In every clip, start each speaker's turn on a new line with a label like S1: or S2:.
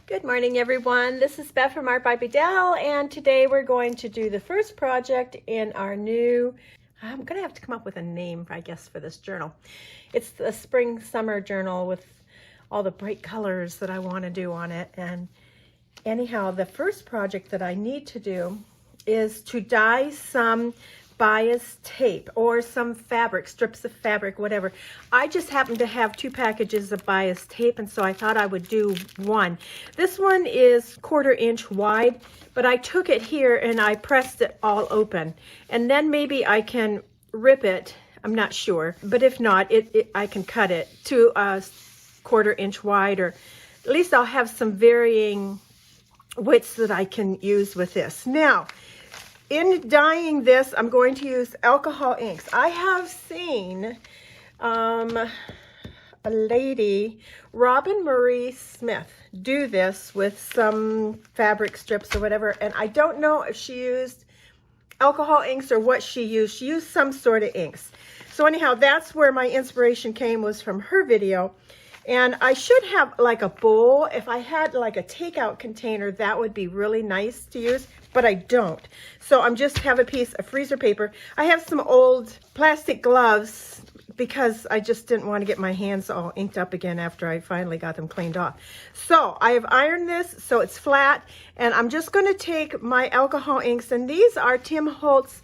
S1: Good morning, everyone. This is Beth from Art by Bedell, and today we're going to do the first project in our new, I'm going to have to come up with a name, I guess, for this journal. It's the spring summer journal with all the bright colors that I want to do on it. And anyhow, the first project that I need to do is to dye some bias tape or some fabric, strips of fabric, whatever. I just happen to have 2 packages of bias tape, and so I thought I would do one. This one is 1/4 inch wide, but I took it here and I pressed it all open, and then maybe I can rip it. I'm not sure, but if not, I can cut it to a 1/4 inch wide, or at least I'll have some varying widths that I can use with this. Now, in dyeing this, I'm going to use alcohol inks. I have seen a lady, Robin Marie Smith, do this with some fabric strips or whatever, and I don't know if she used alcohol inks or what she used. She used some sort of inks. So anyhow, that's where my inspiration came, was from her video. And I should have like a bowl. If I had like a takeout container, that would be really nice to use, but I don't. So I'm just have a piece of freezer paper. I have some old plastic gloves because I just didn't want to get my hands all inked up again after I finally got them cleaned off. So I have ironed this so it's flat, and I'm just going to take my alcohol inks, and these are Tim Holtz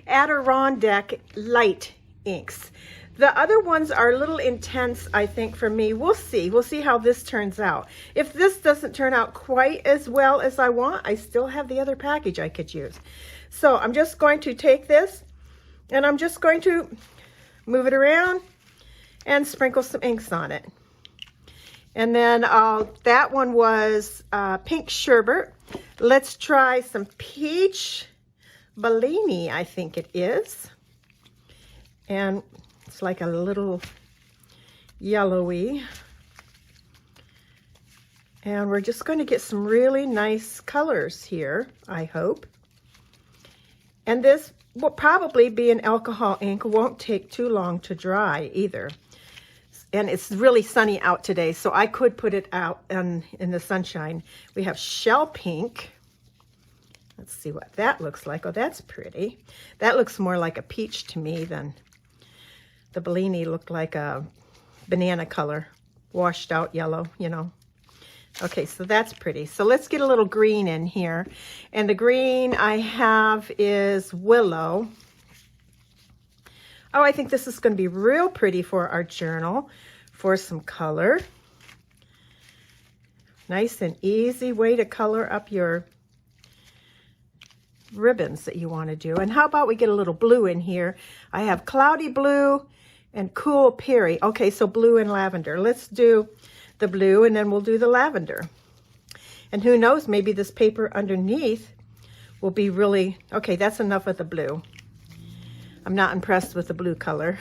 S1: Adirondack Light inks. The other ones are a little intense, I think, for me. We'll see. We'll see how this turns out. If this doesn't turn out quite as well as I want, I still have the other package I could use. So I'm just going to take this, and I'm just going to move it around and sprinkle some inks on it. And then that one was pink sherbet. Let's try some peach Bellini, I think it is. And it's like a little yellowy. And we're just going to get some really nice colors here, I hope. And this will probably be an alcohol ink. Won't take too long to dry either. And it's really sunny out today, so I could put it out in the sunshine. We have shell pink. Let's see what that looks like. Oh, that's pretty. That looks more like a peach to me than the Bellini looked like a banana color, washed out yellow, you know. Okay, so that's pretty. So let's get a little green in here. And the green I have is willow. Oh, I think this is going to be real pretty for our journal, for some color. Nice and easy way to color up your ribbons that you want to do. And how about we get a little blue in here? I have cloudy blue and cool Perry. Okay, so blue and lavender. Let's do the blue, and then we'll do the lavender. And who knows, maybe this paper underneath will be really, okay, that's enough of the blue. I'm not impressed with the blue color.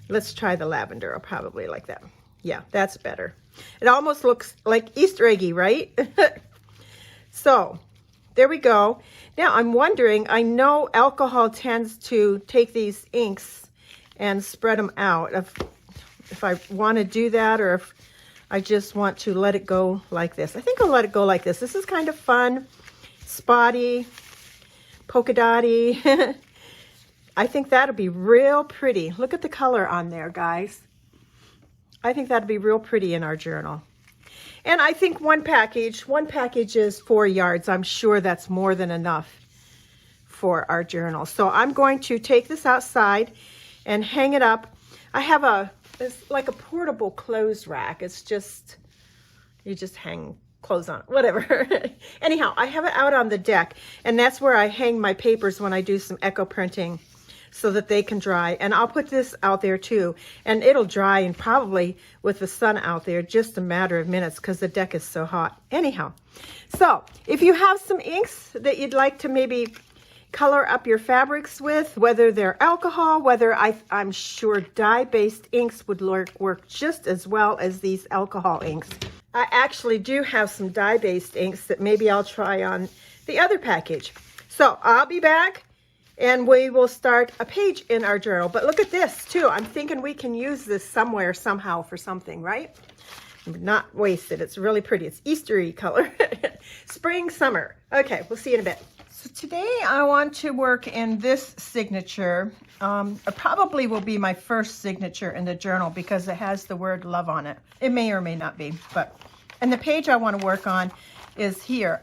S1: Let's try the lavender. I'll probably like that. Yeah, that's better. It almost looks like Easter eggy, right? So there we go. Now I'm wondering, I know alcohol tends to take these inks and spread them out. If I want to do that, or if I just want to let it go like this. I think I'll let it go like this. This is kind of fun, spotty, polka dotty. I think that'll be real pretty. Look at the color on there, guys. I think that'll be real pretty in our journal. And I think one package is 4 yards. I'm sure that's more than enough for our journal. So I'm going to take this outside and hang it up. I have it's like a portable clothes rack. It's just, you just hang clothes on it, whatever. Anyhow, I have it out on the deck, and that's where I hang my papers when I do some echo printing, so that they can dry. And I'll put this out there too, and it'll dry, and probably with the sun out there, just a matter of minutes, because the deck is so hot. Anyhow, so if you have some inks that you'd like to maybe color up your fabrics with, whether they're alcohol, whether I'm sure dye-based inks would work just as well as these alcohol inks. I actually do have some dye-based inks that maybe I'll try on the other package. So I'll be back, and we will start a page in our journal. But look at this too. I'm thinking we can use this somewhere, somehow, for something, right? not wasted. It's really pretty. It's Eastery color. Spring, summer. Okay, we'll see you in a bit. So today I want to work in this signature. It probably will be my first signature in the journal because it has the word love on it. It may or may not be, and the page I want to work on is here.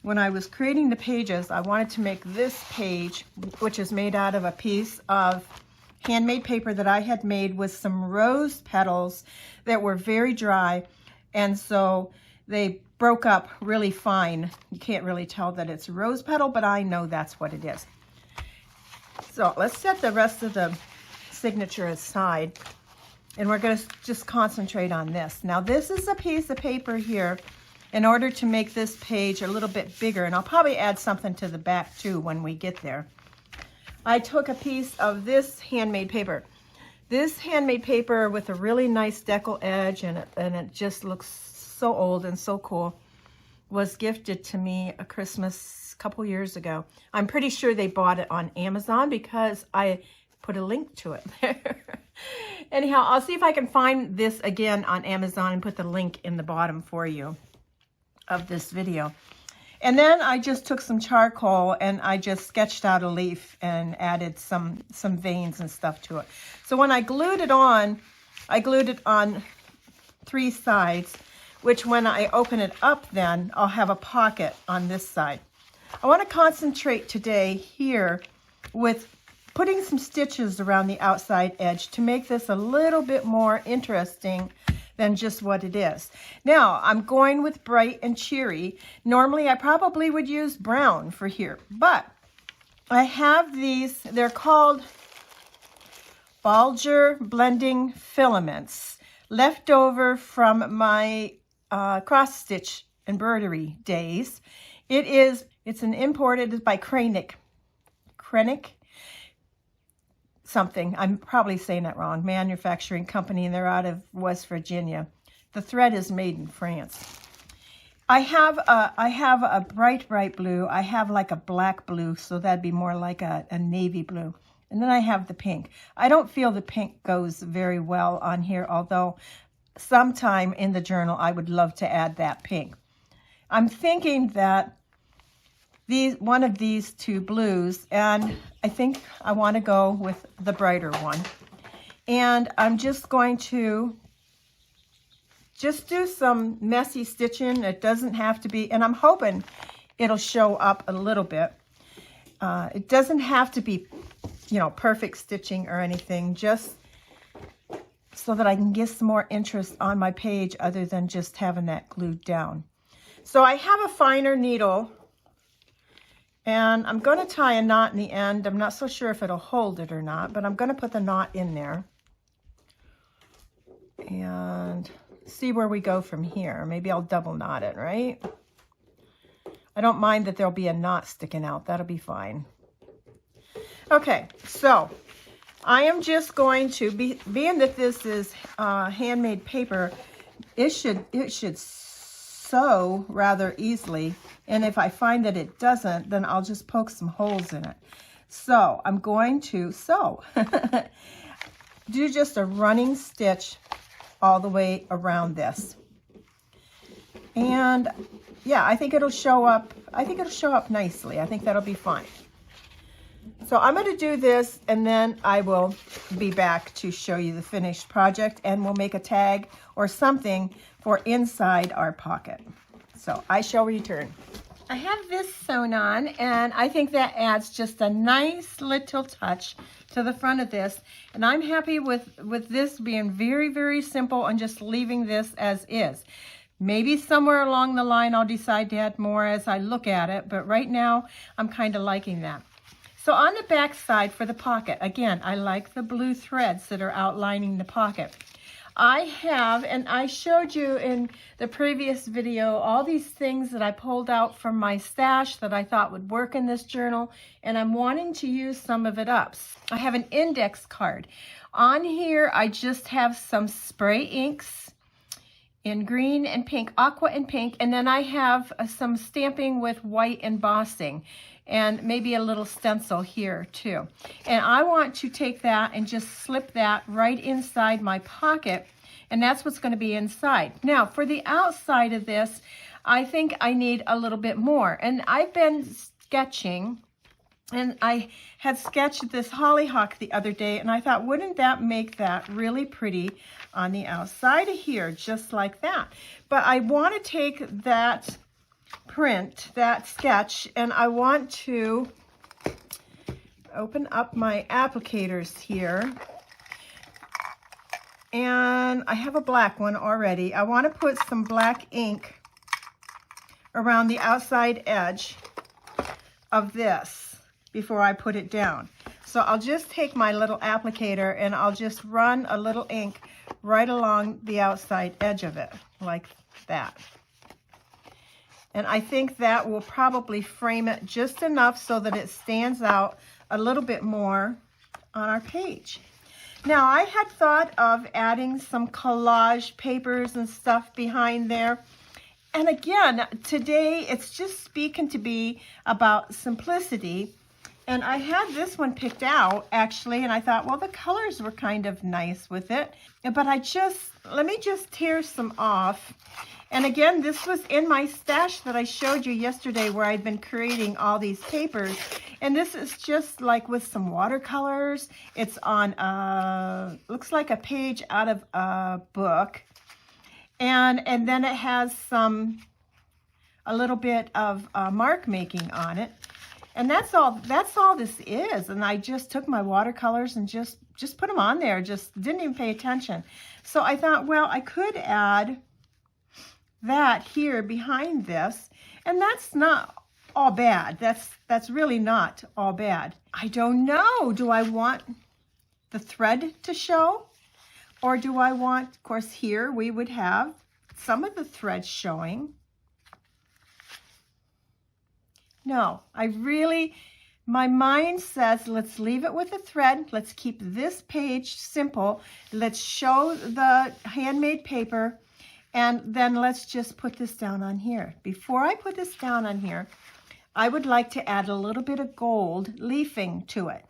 S1: When I was creating the pages, I wanted to make this page, which is made out of a piece of handmade paper that I had made with some rose petals that were very dry, and so they broke up really fine. You can't really tell that it's rose petal, but I know that's what it is. So let's set the rest of the signature aside, and we're going to just concentrate on this. Now this is a piece of paper here in order to make this page a little bit bigger, and I'll probably add something to the back too when we get there. I took a piece of this handmade paper. This handmade paper with a really nice decal edge, and it just looks so old and so cool, was gifted to me a Christmas a couple years ago. I'm pretty sure they bought it on Amazon because I put a link to it there. Anyhow, I'll see if I can find this again on Amazon and put the link in the bottom for you of this video. And then I just took some charcoal and I just sketched out a leaf and added some veins and stuff to it. So when I glued it on 3 sides, which when I open it up then, I'll have a pocket on this side. I want to concentrate today here with putting some stitches around the outside edge to make this a little bit more interesting than just what it is. Now, I'm going with bright and cheery. Normally, I probably would use brown for here, but I have these, they're called Balger Blending Filaments, left over from my cross-stitch embroidery days. It's an imported, it's by Krennic something, I'm probably saying that wrong, manufacturing company, and they're out of West Virginia. The thread is made in France. I have a bright blue. I have like a black blue, so that'd be more like a navy blue. And then I have the pink. I don't feel the pink goes very well on here, although sometime in the journal I would love to add that pink. I'm thinking that one of these 2 blues, and I think I want to go with the brighter one. And I'm just going to just do some messy stitching. It doesn't have to be, and I'm hoping it'll show up a little bit. It doesn't have to be, perfect stitching or anything, just so that I can get some more interest on my page other than just having that glued down. So I have a finer needle, and I'm going to tie a knot in the end. I'm not so sure if it'll hold it or not, but I'm going to put the knot in there and see where we go from here. Maybe I'll double knot it, right? I don't mind that there'll be a knot sticking out. That'll be fine. Okay, so I am just going to, being that this is handmade paper, it should sew rather easily, and if I find that it doesn't, then I'll just poke some holes in it. So I'm going to sew. Do just a running stitch all the way around this, and yeah, I think it'll show up. I think it'll show up nicely. I think that'll be fine. So I'm going to do this, and then I will be back to show you the finished project, and we'll make a tag or something for inside our pocket. So I shall return. I have this sewn on, and I think that adds just a nice little touch to the front of this. And I'm happy with this being very, very simple and just leaving this as is. Maybe somewhere along the line I'll decide to add more as I look at it, but right now I'm kind of liking that. So on the back side for the pocket, again, I like the blue threads that are outlining the pocket. I have, and I showed you in the previous video, all these things that I pulled out from my stash that I thought would work in this journal, and I'm wanting to use some of it up. I have an index card. On here, I just have some spray inks in green and pink, aqua and pink, and then I have some stamping with white embossing, and maybe a little stencil here too. And I want to take that and just slip that right inside my pocket, and that's what's going to be inside. Now, for the outside of this, I think I need a little bit more. And I've been sketching, and I had sketched this hollyhock the other day, and I thought, wouldn't that make that really pretty on the outside of here, just like that? But I want to take that print, that sketch, and I want to open up my applicators here. And I have a black one already. I want to put some black ink around the outside edge of this before I put it down. So I'll just take my little applicator and I'll just run a little ink right along the outside edge of it, like that. And I think that will probably frame it just enough so that it stands out a little bit more on our page. Now, I had thought of adding some collage papers and stuff behind there. And again, today it's just speaking to be about simplicity. And I had this one picked out, actually, and I thought, well, the colors were kind of nice with it. But let me just tear some off. And again, this was in my stash that I showed you yesterday where I'd been creating all these papers. And this is just like with some watercolors. It's on, looks like a page out of a book. And then it has a little bit of mark making on it. And that's all this is. And I just took my watercolors and just put them on there, just didn't even pay attention. So I thought, well, I could add that here behind this, and that's not all bad. That's really not all bad. I don't know. Do I want the thread to show? Or do I want, of course, here we would have some of the thread showing. No, my mind says, let's leave it with a thread. Let's keep this page simple. Let's show the handmade paper, and then let's just put this down on here. Before I put this down on here, I would like to add a little bit of gold leafing to it.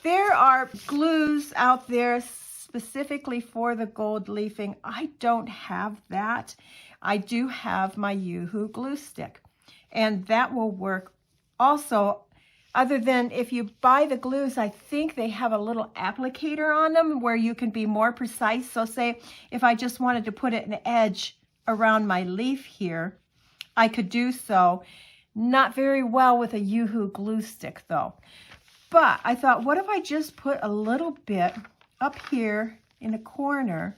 S1: There are glues out there specifically for the gold leafing. I don't have that. I do have my Yoo-Hoo glue stick, and that will work also. Other than if you buy the glues, I think they have a little applicator on them where you can be more precise. So say if I just wanted to put it an edge around my leaf here, I could do so. Not very well with a Yoo-Hoo glue stick though. But I thought, what if I just put a little bit up here in a corner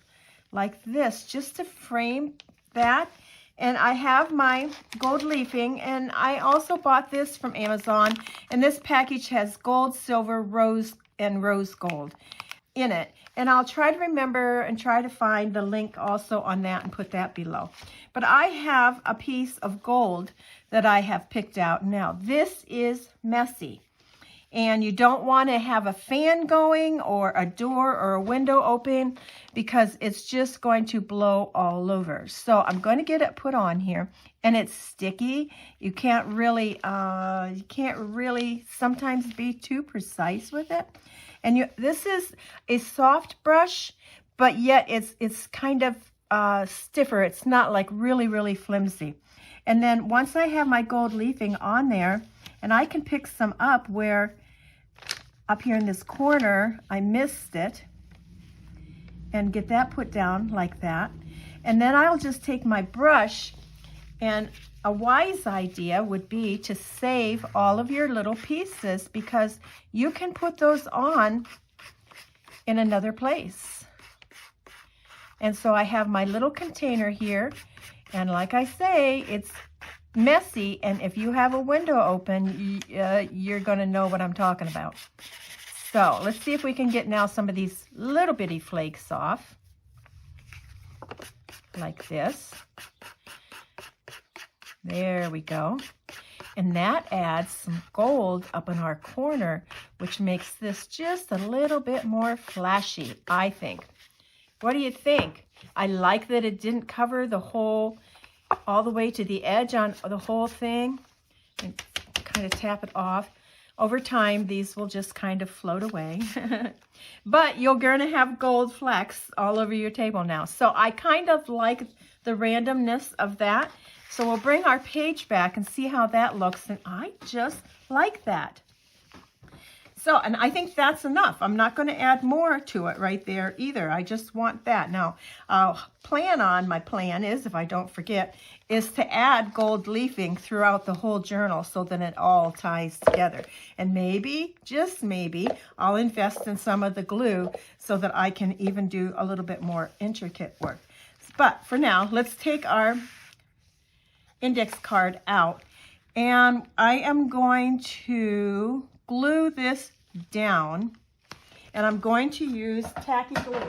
S1: like this, just to frame that. And I have my gold leafing, and I also bought this from Amazon, and this package has gold, silver, rose, and rose gold in it. And I'll try to remember and try to find the link also on that and put that below. But I have a piece of gold that I have picked out. Now, this is messy, and you don't want to have a fan going or a door or a window open because it's just going to blow all over. So I'm going to get it put on here, and it's sticky. You can't really sometimes be too precise with it. And this is a soft brush, but yet it's kind of stiffer. It's not like really, really flimsy. And then once I have my gold leafing on there, and I can pick some up where up here in this corner, I missed it, and get that put down like that. And then I'll just take my brush, and a wise idea would be to save all of your little pieces because you can put those on in another place. And so I have my little container here, and like I say, it's messy, and if you have a window open, you're going to know what I'm talking about. So let's see if we can get now some of these little bitty flakes off, like this. There we go. And that adds some gold up in our corner, which makes this just a little bit more flashy, I think. What do you think? I like that it didn't cover the whole, all the way to the edge on the whole thing. And kind of tap it off. over time, these will just kind of float away. But you're going to have gold flecks all over your table now. So I kind of like the randomness of that. So we'll bring our page back and see how that looks. And I just like that. So, and I think that's enough. I'm not going to add more to it right there either. I just want that. Now, my plan is, if I don't forget, is to add gold leafing throughout the whole journal so that it all ties together. And maybe, just maybe, I'll invest in some of the glue so that I can even do a little bit more intricate work. But for now, let's take our index card out. And I am going to glue this down, and I'm going to use tacky glue.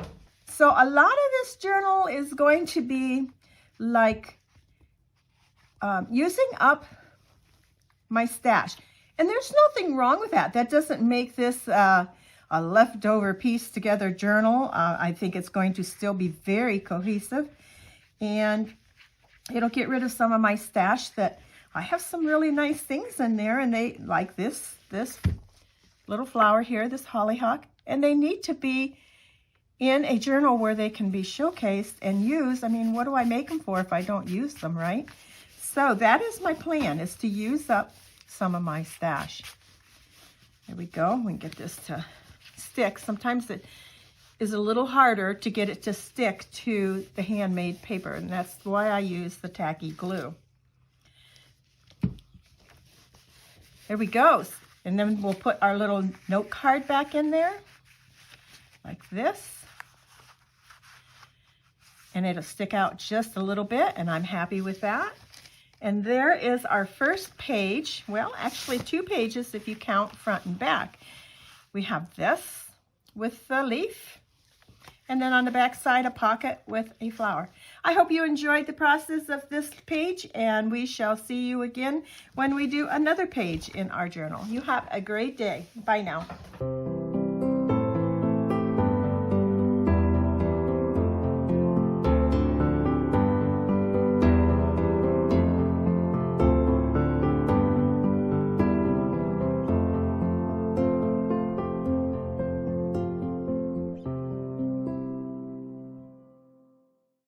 S1: So a lot of this journal is going to be like using up my stash, and there's nothing wrong with that. That doesn't make this a leftover piece together journal. I think it's going to still be very cohesive, and it'll get rid of some of my stash that I have some really nice things in there, and they like this little flower here, this hollyhock, and they need to be in a journal where they can be showcased and used. I mean, what do I make them for if I don't use them, right? So that is my plan, is to use up some of my stash. There we go. We can get this to stick. Sometimes it is a little harder to get it to stick to the handmade paper, and that's why I use the tacky glue. There we go. And then we'll put our little note card back in there, like this. And it'll stick out just a little bit, and I'm happy with that. And there is our first page. Well, actually 2 pages if you count front and back. We have this with the leaf, and then on the back side, a pocket with a flower. I hope you enjoyed the process of this page, and we shall see you again when we do another page in our journal. You have a great day. Bye now.